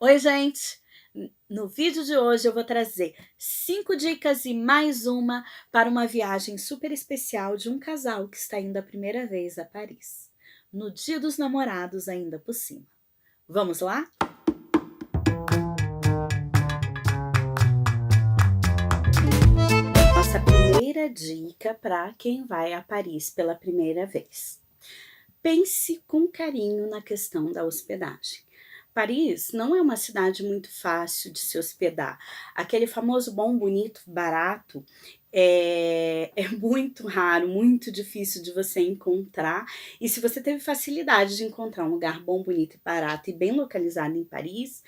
Oi, gente! No vídeo de hoje eu vou trazer 5 dicas e mais uma para uma viagem super especial de um casal que está indo a primeira vez a Paris. No Dia dos Namorados ainda por cima. Vamos lá? Nossa primeira dica para quem vai a Paris pela primeira vez. Pense com carinho na questão da hospedagem. Paris não é uma cidade muito fácil de se hospedar. Aquele famoso bom, bonito, barato é muito raro, muito difícil de você encontrar. E se você teve facilidade de encontrar um lugar bom, bonito e barato e bem localizado em Paris,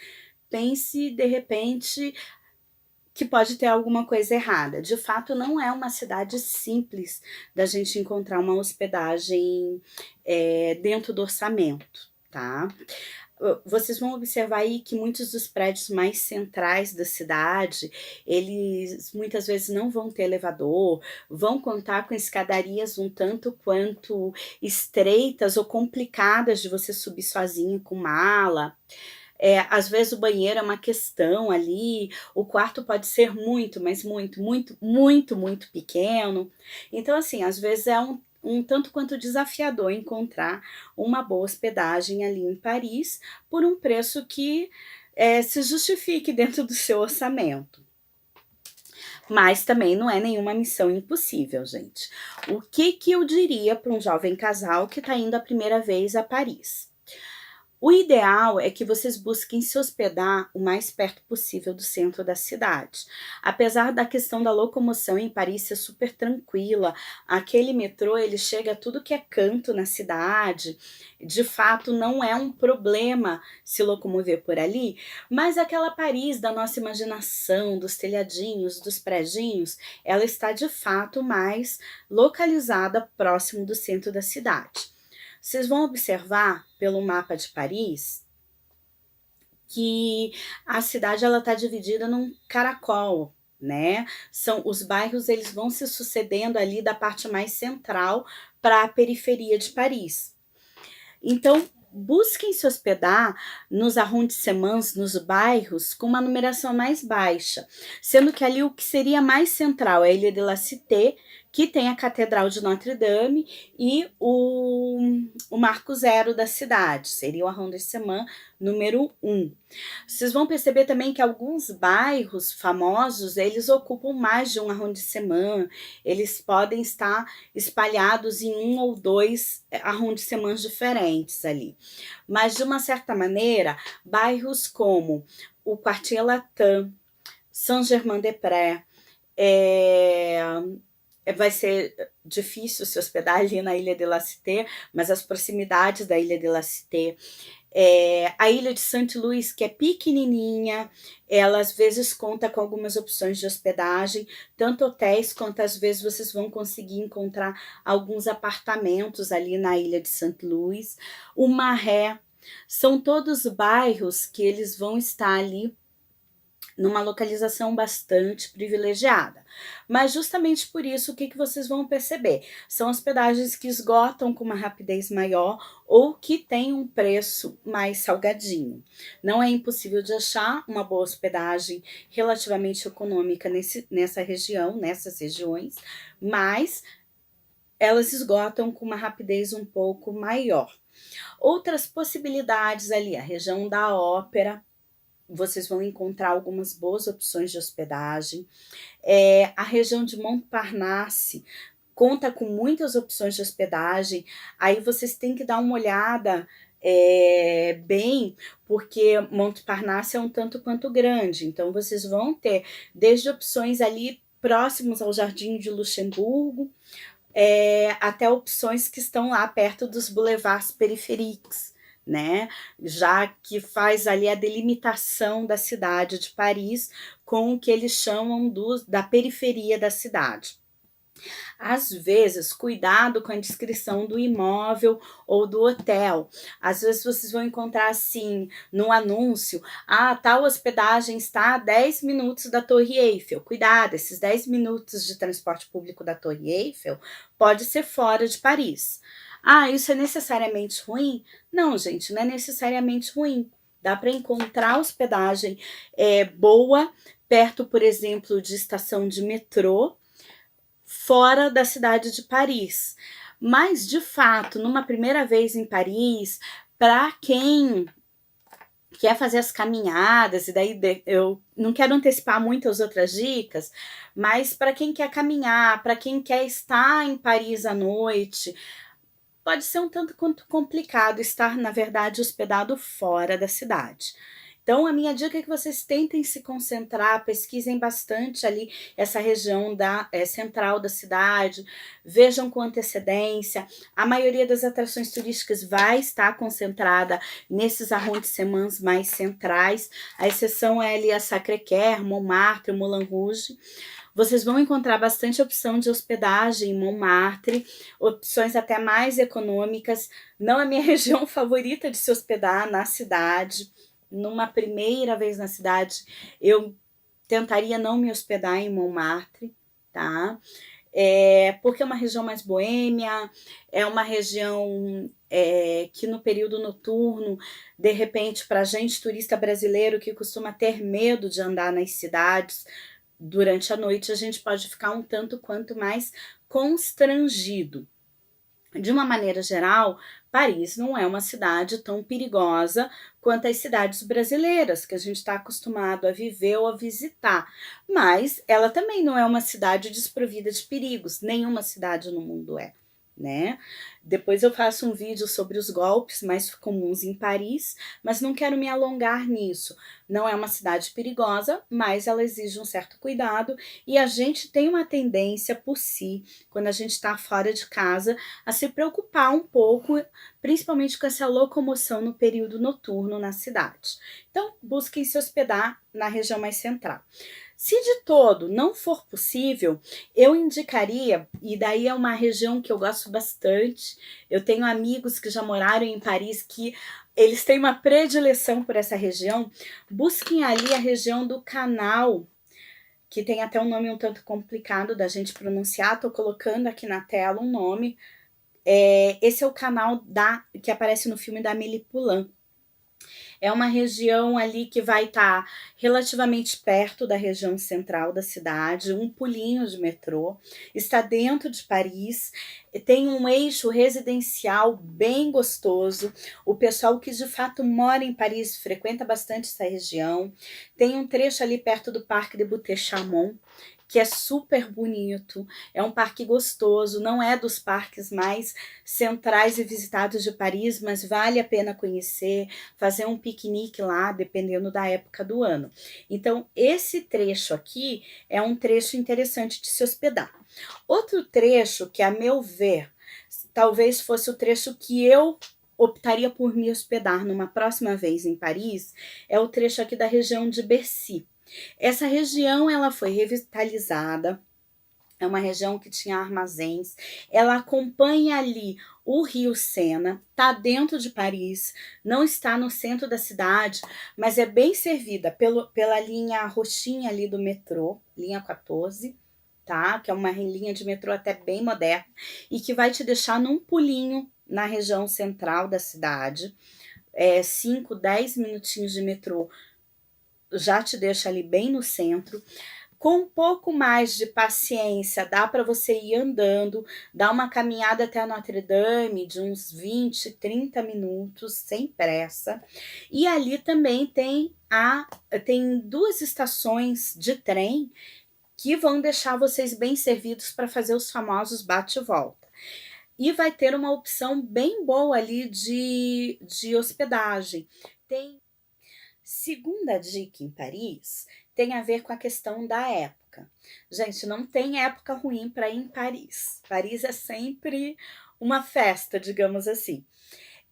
pense de repente que pode ter alguma coisa errada. De fato, não é uma cidade simples da gente encontrar uma hospedagem dentro do orçamento, tá? Vocês vão observar aí que muitos dos prédios mais centrais da cidade, eles muitas vezes não vão ter elevador, vão contar com escadarias um tanto quanto estreitas ou complicadas de você subir sozinho com mala. Às vezes o banheiro é uma questão ali, o quarto pode ser muito, mas muito pequeno. Então, assim, às vezes é um tanto quanto desafiador encontrar uma boa hospedagem ali em Paris por um preço que se justifique dentro do seu orçamento. Mas também não é nenhuma missão impossível, gente. O que eu diria para um jovem casal que está indo a primeira vez a Paris? O ideal é que vocês busquem se hospedar o mais perto possível do centro da cidade. Apesar da questão da locomoção em Paris ser super tranquila, aquele metrô ele chega a tudo que é canto na cidade, de fato não é um problema se locomover por ali, mas aquela Paris da nossa imaginação, dos telhadinhos, dos prédios, ela está de fato mais localizada próximo do centro da cidade. Vocês vão observar pelo mapa de Paris que a cidade ela está dividida num caracol, né? São os bairros, eles vão se sucedendo ali da parte mais central para a periferia de Paris. Então, busquem se hospedar nos arrondissements, nos bairros, com uma numeração mais baixa, sendo que ali o que seria mais central é a Ilha de la Cité, que tem a Catedral de Notre-Dame e o Marco Zero da cidade, seria o arrondissement número 1. Vocês vão perceber também que alguns bairros famosos, eles ocupam mais de um arrondissement, eles podem estar espalhados em um ou dois arrondissements diferentes ali. Mas, de uma certa maneira, bairros como o Quartier Latin, Saint-Germain-des-Prés, vai ser difícil se hospedar ali na Ilha de la Cité, mas as proximidades da Ilha de la Cité, a ilha de Saint-Louis, que é pequenininha, ela às vezes conta com algumas opções de hospedagem, tanto hotéis quanto às vezes vocês vão conseguir encontrar alguns apartamentos ali na ilha de Saint-Louis. O Marais, são todos bairros que eles vão estar ali numa localização bastante privilegiada. Mas justamente por isso, o que vocês vão perceber? São hospedagens que esgotam com uma rapidez maior ou que têm um preço mais salgadinho. Não é impossível de achar uma boa hospedagem relativamente econômica nessa região, nessas regiões, mas elas esgotam com uma rapidez um pouco maior. Outras possibilidades ali, a região da Ópera, vocês vão encontrar algumas boas opções de hospedagem. A região de Montparnasse conta com muitas opções de hospedagem, aí vocês têm que dar uma olhada bem, porque Montparnasse é um tanto quanto grande, então vocês vão ter desde opções ali próximos ao Jardim de Luxemburgo, até opções que estão lá perto dos boulevards periféricos, né? Já que faz ali a delimitação da cidade de Paris com o que eles chamam da periferia da cidade. Às vezes, cuidado com a descrição do imóvel ou do hotel. Às vezes vocês vão encontrar assim, no anúncio, tal hospedagem está a 10 minutos da Torre Eiffel. Cuidado, esses 10 minutos de transporte público da Torre Eiffel pode ser fora de Paris. Isso é necessariamente ruim? Não, gente, não é necessariamente ruim. Dá para encontrar hospedagem boa, perto, por exemplo, de estação de metrô, fora da cidade de Paris. Mas, de fato, numa primeira vez em Paris, para quem quer fazer as caminhadas, e daí eu não quero antecipar muitas outras dicas, mas para quem quer caminhar, para quem quer estar em Paris à noite, pode ser um tanto quanto complicado estar, na verdade, hospedado fora da cidade. Então, a minha dica é que vocês tentem se concentrar, pesquisem bastante ali essa região central da cidade, vejam com antecedência. A maioria das atrações turísticas vai estar concentrada nesses arrondissements mais centrais, a exceção é ali a Sacré-Cœur, Montmartre, Moulin Rouge. Vocês vão encontrar bastante opção de hospedagem em Montmartre, opções até mais econômicas. Não é minha região favorita de se hospedar na cidade. Numa primeira vez na cidade, eu tentaria não me hospedar em Montmartre, tá? Porque é uma região mais boêmia, é uma região que no período noturno, de repente, para gente turista brasileiro que costuma ter medo de andar nas cidades, durante a noite a gente pode ficar um tanto quanto mais constrangido. De uma maneira geral, Paris não é uma cidade tão perigosa quanto as cidades brasileiras que a gente está acostumado a viver ou a visitar, mas ela também não é uma cidade desprovida de perigos, nenhuma cidade no mundo é, né? Depois eu faço um vídeo sobre os golpes mais comuns em Paris, mas não quero me alongar nisso. Não é uma cidade perigosa, mas ela exige um certo cuidado e a gente tem uma tendência por si, quando a gente está fora de casa, a se preocupar um pouco, principalmente com essa locomoção no período noturno na cidade. Então, busquem se hospedar na região mais central. Se de todo não for possível, eu indicaria, e daí é uma região que eu gosto bastante, eu tenho amigos que já moraram em Paris que eles têm uma predileção por essa região, busquem ali a região do Canal, que tem até um nome um tanto complicado da gente pronunciar, tô colocando aqui na tela um nome, esse é o canal que aparece no filme da Amélie Poulain. É uma região ali que vai estar relativamente perto da região central da cidade, um pulinho de metrô, está dentro de Paris, tem um eixo residencial bem gostoso, o pessoal que de fato mora em Paris frequenta bastante essa região, tem um trecho ali perto do Parque de Butte-Chaumont, que é super bonito, é um parque gostoso, não é dos parques mais centrais e visitados de Paris, mas vale a pena conhecer, fazer um piquenique lá, dependendo da época do ano. Então, esse trecho aqui é um trecho interessante de se hospedar. Outro trecho que, a meu ver, talvez fosse o trecho que eu optaria por me hospedar numa próxima vez em Paris, é o trecho aqui da região de Bercy. Essa região ela foi revitalizada, é uma região que tinha armazéns, ela acompanha ali o rio Sena, tá dentro de Paris, não está no centro da cidade, mas é bem servida pela linha roxinha ali do metrô, linha 14, tá? Que é uma linha de metrô até bem moderna e que vai te deixar num pulinho na região central da cidade, 5, 10 minutinhos de metrô já te deixa ali bem no centro. Com um pouco mais de paciência, dá para você ir andando, dar uma caminhada até a Notre Dame de uns 20, 30 minutos, sem pressa. E ali também tem duas estações de trem que vão deixar vocês bem servidos para fazer os famosos bate-volta. E vai ter uma opção bem boa ali de hospedagem. Segunda dica em Paris tem a ver com a questão da época. Gente, não tem época ruim para ir em Paris. Paris é sempre uma festa, digamos assim.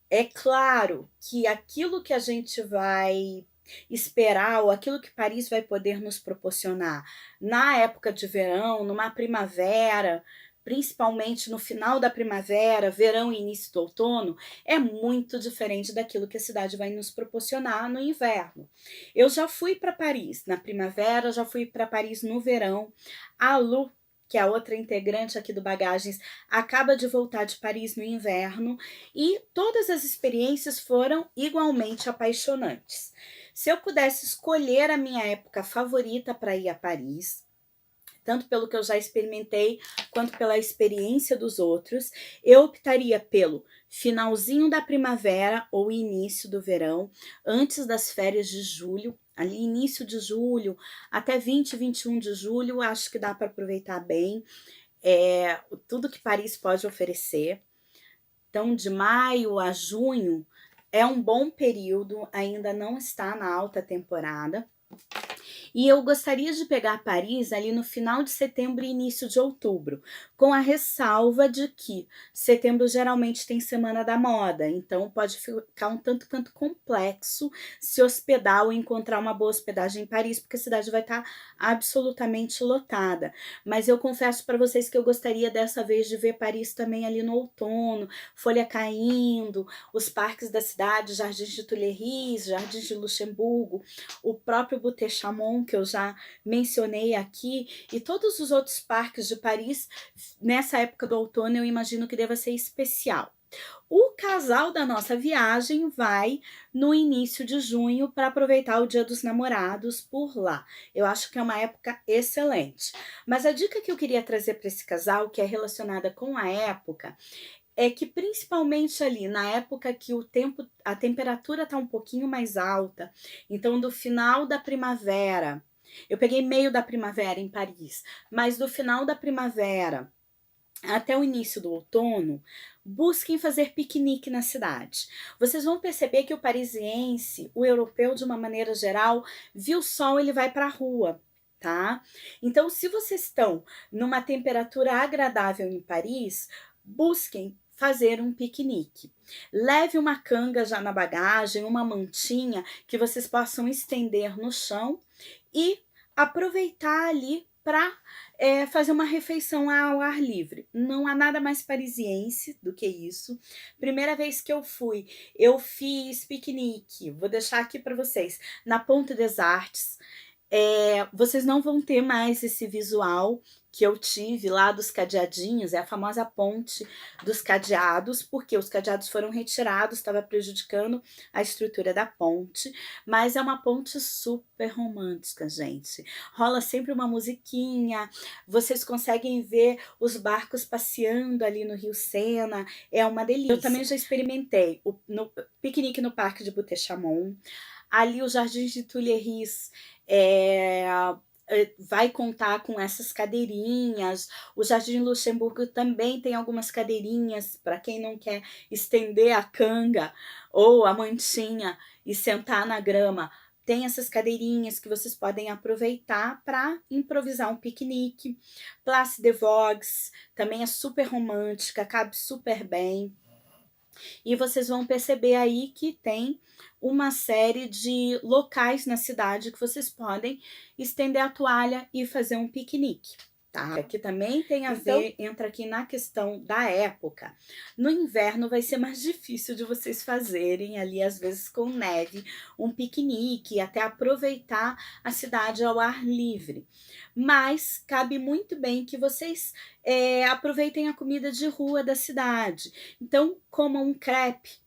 É claro que aquilo que a gente vai esperar, ou aquilo que Paris vai poder nos proporcionar na época de verão, numa primavera, principalmente no final da primavera, verão e início do outono, é muito diferente daquilo que a cidade vai nos proporcionar no inverno. Eu já fui para Paris na primavera, já fui para Paris no verão. A Lu, que é a outra integrante aqui do Bagagens, acaba de voltar de Paris no inverno e todas as experiências foram igualmente apaixonantes. Se eu pudesse escolher a minha época favorita para ir a Paris, tanto pelo que eu já experimentei, quanto pela experiência dos outros, eu optaria pelo finalzinho da primavera ou início do verão, antes das férias de julho, ali início de julho, até 20, 21 de julho, acho que dá para aproveitar bem tudo que Paris pode oferecer. Então, de maio a junho é um bom período, ainda não está na alta temporada. E eu gostaria de pegar Paris ali no final de setembro e início de outubro, com a ressalva de que setembro geralmente tem Semana da Moda, então pode ficar um tanto quanto complexo se hospedar ou encontrar uma boa hospedagem em Paris, porque a cidade vai estar absolutamente lotada. Mas eu confesso para vocês que eu gostaria dessa vez de ver Paris também ali no outono, folha caindo, os parques da cidade, Jardins de Tuileries, Jardins de Luxemburgo, o próprio Butte-Chaumont, que eu já mencionei aqui, e todos os outros parques de Paris, nessa época do outono, eu imagino que deva ser especial. O casal da nossa viagem vai no início de junho para aproveitar o Dia dos Namorados por lá. Eu acho que é uma época excelente. Mas a dica que eu queria trazer para esse casal, que é relacionada com a época, é que principalmente ali na época que a temperatura está um pouquinho mais alta, então do final da primavera, eu peguei meio da primavera em Paris, mas do final da primavera até o início do outono, busquem fazer piquenique na cidade. Vocês vão perceber que o parisiense, o europeu de uma maneira geral, viu o sol, ele vai para a rua, tá? Então, se vocês estão numa temperatura agradável em Paris, busquem fazer um piquenique. Leve uma canga já na bagagem, uma mantinha que vocês possam estender no chão e aproveitar ali para fazer uma refeição ao ar livre. Não há nada mais parisiense do que isso. Primeira vez que eu fiz piquenique, vou deixar aqui para vocês, na Ponte des Arts. Vocês não vão ter mais esse visual que eu tive lá dos cadeadinhos, é a famosa ponte dos cadeados, porque os cadeados foram retirados, estava prejudicando a estrutura da ponte, mas é uma ponte super romântica, gente. Rola sempre uma musiquinha, vocês conseguem ver os barcos passeando ali no Rio Sena, é uma delícia. Eu também já experimentei no piquenique no Parque de Butte-Chaumont, ali os Jardins de Tuileries, vai contar com essas cadeirinhas. O Jardim Luxemburgo também tem algumas cadeirinhas para quem não quer estender a canga ou a mantinha e sentar na grama. Tem essas cadeirinhas que vocês podem aproveitar para improvisar um piquenique. Place des Vosges também é super romântica, cabe super bem. E vocês vão perceber aí que tem uma série de locais na cidade que vocês podem estender a toalha e fazer um piquenique, tá? Aqui também tem a ver, entra aqui na questão da época. No inverno vai ser mais difícil de vocês fazerem ali, às vezes com neve, um piquenique, até aproveitar a cidade ao ar livre. Mas cabe muito bem que vocês aproveitem a comida de rua da cidade. Então, comam um crepe,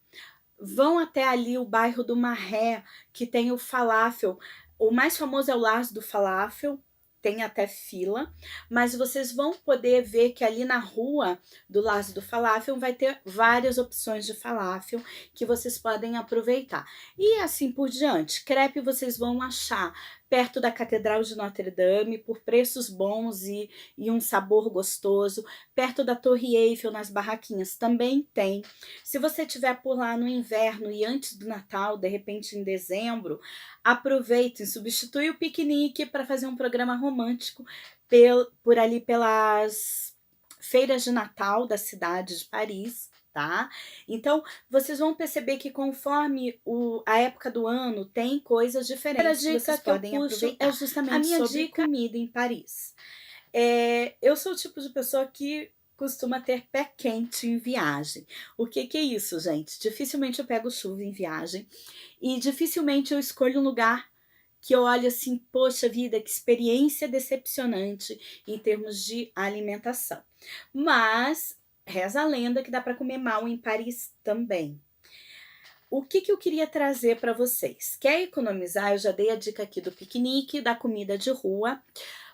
vão até ali o bairro do Marais, que tem o falafel. O mais famoso é o Lars do Falafel, tem até fila, mas vocês vão poder ver que ali na rua do Lars do Falafel vai ter várias opções de falafel que vocês podem aproveitar. E assim por diante, crepe vocês vão achar perto da Catedral de Notre Dame, por preços bons e um sabor gostoso. Perto da Torre Eiffel, nas barraquinhas, também tem. Se você estiver por lá no inverno e antes do Natal, de repente em dezembro, aproveitem, substitui o piquenique para fazer um programa romântico por ali pelas feiras de Natal da cidade de Paris, tá? Então, vocês vão perceber que conforme a época do ano tem coisas diferentes que vocês podem aproveitar. É justamente a minha dica comida em Paris. Eu sou o tipo de pessoa que costuma ter pé quente em viagem. O que é isso, gente? Dificilmente eu pego chuva em viagem e dificilmente eu escolho um lugar que eu olho assim, poxa vida, que experiência decepcionante em termos de alimentação. Mas reza a lenda que dá para comer mal em Paris também. O que eu queria trazer para vocês? Quer economizar? Eu já dei a dica aqui do piquenique, da comida de rua.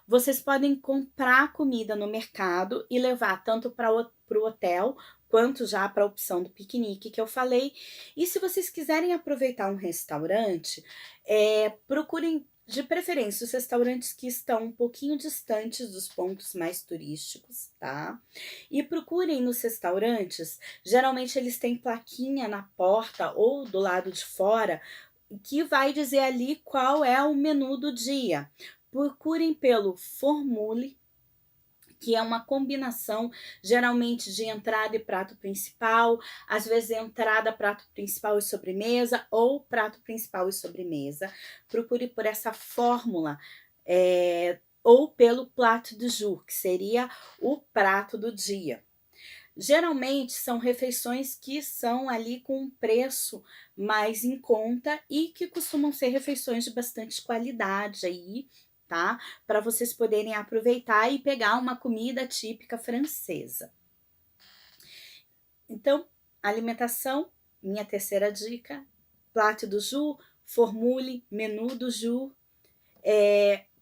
Vocês podem comprar comida no mercado e levar tanto para o hotel quanto já para a opção do piquenique que eu falei. E se vocês quiserem aproveitar um restaurante, procurem de preferência os restaurantes que estão um pouquinho distantes dos pontos mais turísticos, tá? E procurem nos restaurantes, geralmente eles têm plaquinha na porta ou do lado de fora que vai dizer ali qual é o menu do dia. Procurem pelo formule, que é uma combinação geralmente de entrada e prato principal, às vezes entrada, prato principal e sobremesa, ou prato principal e sobremesa. Procure por essa fórmula, ou pelo prato du jour, que seria o prato do dia. Geralmente são refeições que são ali com um preço mais em conta e que costumam ser refeições de bastante qualidade aí, tá? Para vocês poderem aproveitar e pegar uma comida típica francesa. Então, alimentação, minha terceira dica, prato do jour, formule, menu do jour,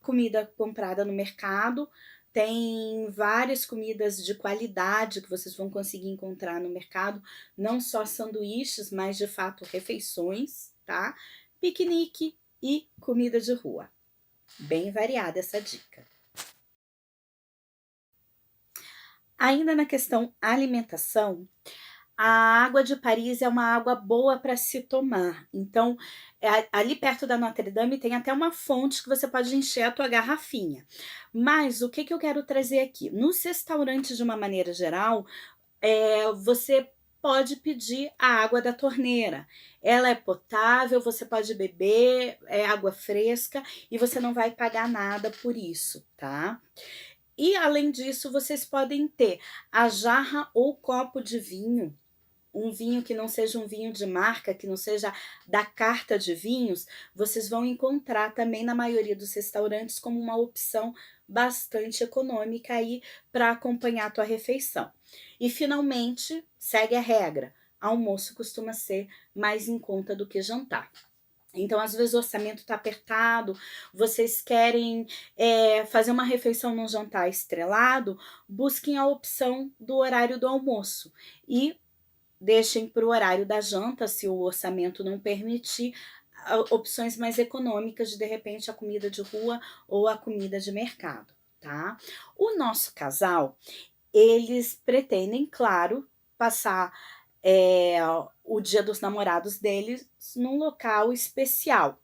comida comprada no mercado. Tem várias comidas de qualidade que vocês vão conseguir encontrar no mercado, não só sanduíches, mas de fato refeições, tá? Piquenique e comida de rua. Bem variada essa dica. Ainda na questão alimentação, a água de Paris é uma água boa para se tomar. Então, ali perto da Notre Dame tem até uma fonte que você pode encher a tua garrafinha. Mas o que eu quero trazer aqui? Nos restaurantes, de uma maneira geral, você pode pedir a água da torneira. Ela é potável, você pode beber, é água fresca e você não vai pagar nada por isso, tá? E além disso, vocês podem ter a jarra ou copo de vinho, um vinho que não seja um vinho de marca, que não seja da carta de vinhos, vocês vão encontrar também na maioria dos restaurantes como uma opção bastante econômica aí para acompanhar a tua refeição. E finalmente, segue a regra, almoço costuma ser mais em conta do que jantar. Então, às vezes o orçamento está apertado, vocês querem fazer uma refeição num jantar estrelado, busquem a opção do horário do almoço e deixem para o horário da janta, se o orçamento não permitir, opções mais econômicas de repente a comida de rua ou a comida de mercado, tá? O nosso casal, eles pretendem, claro, passar o Dia dos Namorados deles num local especial.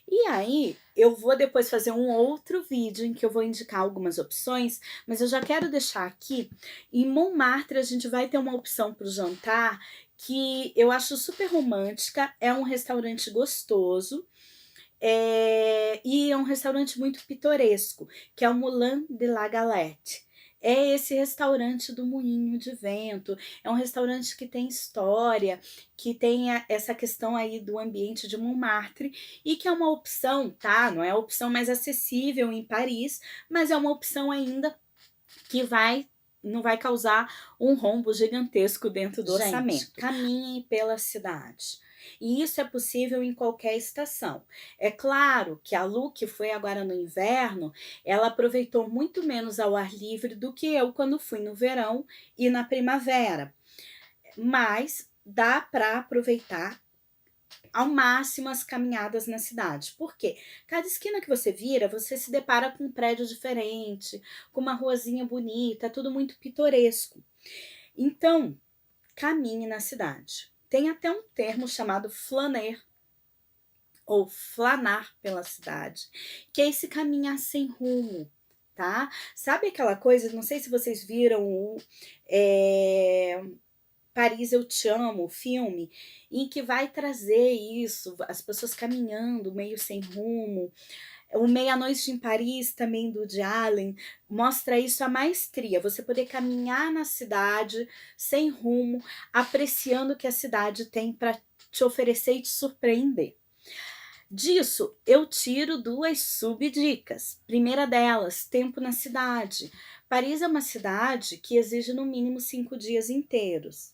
E aí, eu vou depois fazer um outro vídeo em que eu vou indicar algumas opções, mas eu já quero deixar aqui, em Montmartre a gente vai ter uma opção para o jantar que eu acho super romântica, é um restaurante gostoso, e é um restaurante muito pitoresco, que é o Moulin de la Galette. É esse restaurante do Moinho de Vento, é um restaurante que tem história, que tem essa questão aí do ambiente de Montmartre e que é uma opção, tá? Não é a opção mais acessível em Paris, mas é uma opção ainda que não vai causar um rombo gigantesco dentro do orçamento. Caminhem pela cidade. E isso é possível em qualquer estação. É claro que a Lu, que foi agora no inverno, ela aproveitou muito menos ao ar livre do que eu quando fui no verão e na primavera. Mas dá para aproveitar ao máximo as caminhadas na cidade. Por quê? Cada esquina que você vira, você se depara com um prédio diferente, com uma ruazinha bonita, tudo muito pitoresco. Então, caminhe na cidade. Tem até um termo chamado flâner, ou flanar pela cidade, que é esse caminhar sem rumo, tá? Sabe aquela coisa, não sei se vocês viram o Paris Eu Te Amo, o filme, em que vai trazer isso, as pessoas caminhando, meio sem rumo. O Meia-Noite em Paris, também do Woody Allen, mostra isso, a maestria, você poder caminhar na cidade sem rumo, apreciando o que a cidade tem para te oferecer e te surpreender. Disso, eu tiro 2 subdicas. Primeira delas, tempo na cidade. Paris é uma cidade que exige no mínimo 5 dias inteiros.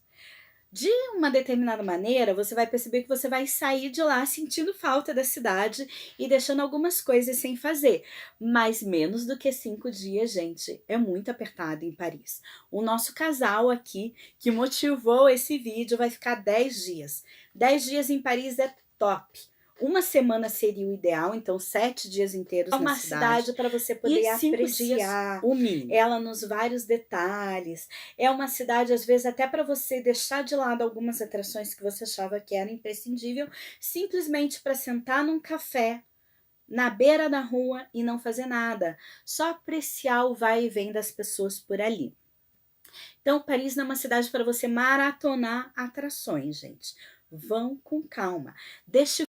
De uma determinada maneira, você vai perceber que você vai sair de lá sentindo falta da cidade e deixando algumas coisas sem fazer. Mas menos do que 5 dias, gente, é muito apertado em Paris. O nosso casal aqui, que motivou esse vídeo, vai ficar 10 dias. 10 dias em Paris é top. Uma semana seria o ideal, então 7 dias inteiros na cidade para você poder apreciar o mínimo. Ela nos vários detalhes. É uma cidade, às vezes, até para você deixar de lado algumas atrações que você achava que era imprescindível, simplesmente para sentar num café na beira da rua e não fazer nada, só apreciar o vai e vem das pessoas por ali. Então, Paris não é uma cidade para você maratonar atrações, gente. Vão com calma. Deixe.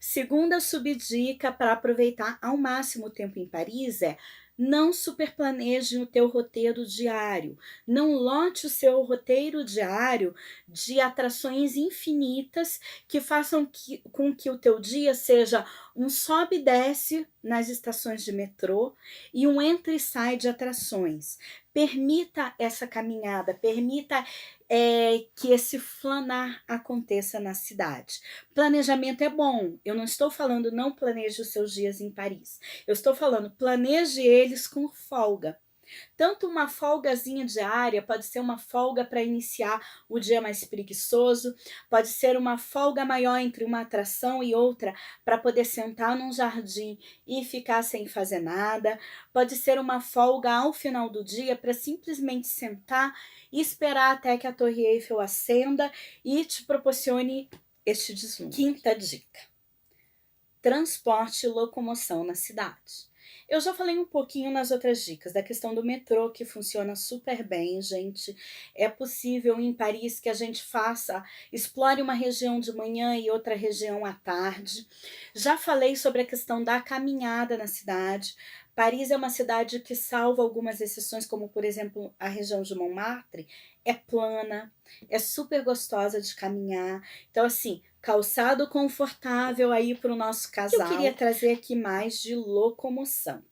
Segunda subdica para aproveitar ao máximo o tempo em Paris é: não superplaneje o teu roteiro diário. Não lote o seu roteiro diário de atrações infinitas que façam com que o teu dia seja um sobe e desce nas estações de metrô e um entra e sai de atrações. Permita essa caminhada, permita que esse flanar aconteça na cidade. Planejamento é bom. Eu não estou falando não planeje os seus dias em Paris. Eu estou falando planeje eles com folga. Tanto uma folgazinha diária, pode ser uma folga para iniciar o dia mais preguiçoso, pode ser uma folga maior entre uma atração e outra para poder sentar num jardim e ficar sem fazer nada, pode ser uma folga ao final do dia para simplesmente sentar e esperar até que a Torre Eiffel acenda e te proporcione este deslumbre. Quinta dica: transporte e locomoção na cidade. Eu já falei um pouquinho nas outras dicas da questão do metrô, que funciona super bem, gente. É possível em Paris que a gente explore uma região de manhã e outra região à tarde. Já falei sobre a questão da caminhada na cidade. Paris é uma cidade que, salvo algumas exceções, como por exemplo a região de Montmartre, é plana, é super gostosa de caminhar. Então, assim, calçado confortável aí para o nosso casal. Eu queria trazer aqui mais de locomoção.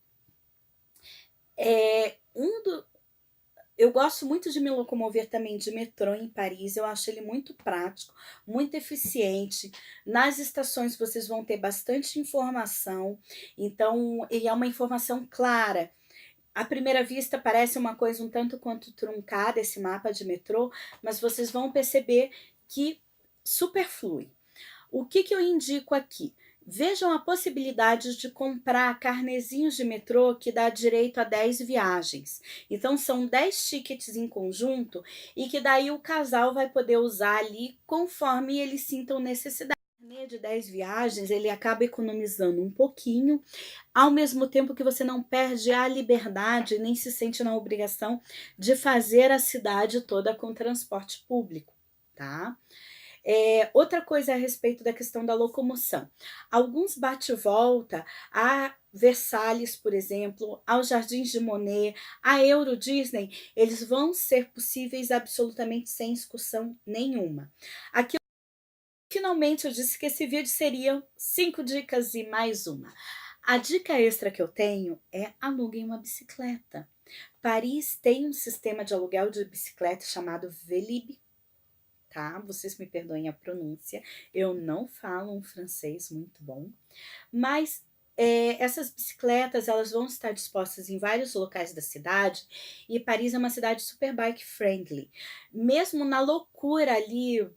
Eu gosto muito de me locomover também de metrô em Paris. Eu acho ele muito prático, muito eficiente. Nas estações vocês vão ter bastante informação. Então, e é uma informação clara. À primeira vista parece uma coisa um tanto quanto truncada esse mapa de metrô, mas vocês vão perceber que superflui. O que eu indico aqui? Vejam a possibilidade de comprar carnezinhos de metrô que dá direito a 10 viagens. Então são 10 tickets em conjunto e que daí o casal vai poder usar ali conforme eles sintam necessidade. De 10 viagens, ele acaba economizando um pouquinho, ao mesmo tempo que você não perde a liberdade, nem se sente na obrigação de fazer a cidade toda com transporte público, tá? Outra coisa a respeito da questão da locomoção. Alguns bate-volta a Versalhes, por exemplo, aos Jardins de Monet, a Euro Disney, eles vão ser possíveis absolutamente sem excursão nenhuma. Aqui finalmente eu disse que esse vídeo seria 5 dicas e mais uma. A dica extra que eu tenho é aluguem uma bicicleta. Paris tem um sistema de aluguel de bicicleta chamado Vélib', tá? Vocês me perdoem a pronúncia, eu não falo um francês muito bom, mas essas bicicletas elas vão estar dispostas em vários locais da cidade e Paris é uma cidade super bike friendly. Mesmo na loucura ali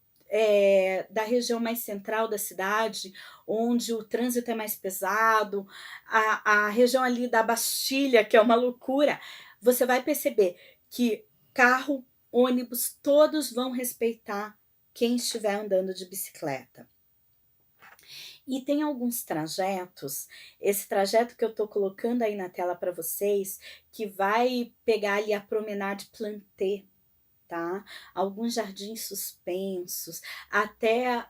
da região mais central da cidade, onde o trânsito é mais pesado, a região ali da Bastilha, que é uma loucura, você vai perceber que carro, ônibus, todos vão respeitar quem estiver andando de bicicleta. E tem alguns trajetos, esse trajeto que eu estou colocando aí na tela para vocês, que vai pegar ali a Promenade Plantée, tá? Alguns jardins suspensos, até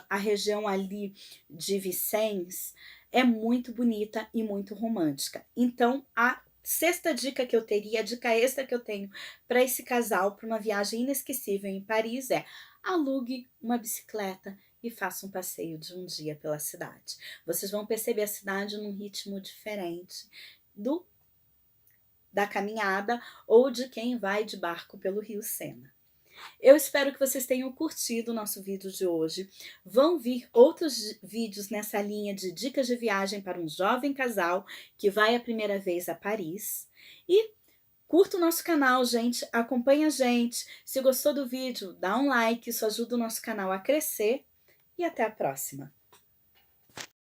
a região ali de Vicence, é muito bonita e muito romântica. Então, a sexta dica que eu teria, a dica extra que eu tenho para esse casal, para uma viagem inesquecível em Paris é: alugue uma bicicleta e faça um passeio de um dia pela cidade. Vocês vão perceber a cidade num ritmo diferente da caminhada ou de quem vai de barco pelo Rio Sena. Eu espero que vocês tenham curtido o nosso vídeo de hoje. Vão vir outros vídeos nessa linha de dicas de viagem para um jovem casal que vai a primeira vez a Paris. E curta o nosso canal, gente, acompanha a gente. Se gostou do vídeo, dá um like, isso ajuda o nosso canal a crescer. E até a próxima!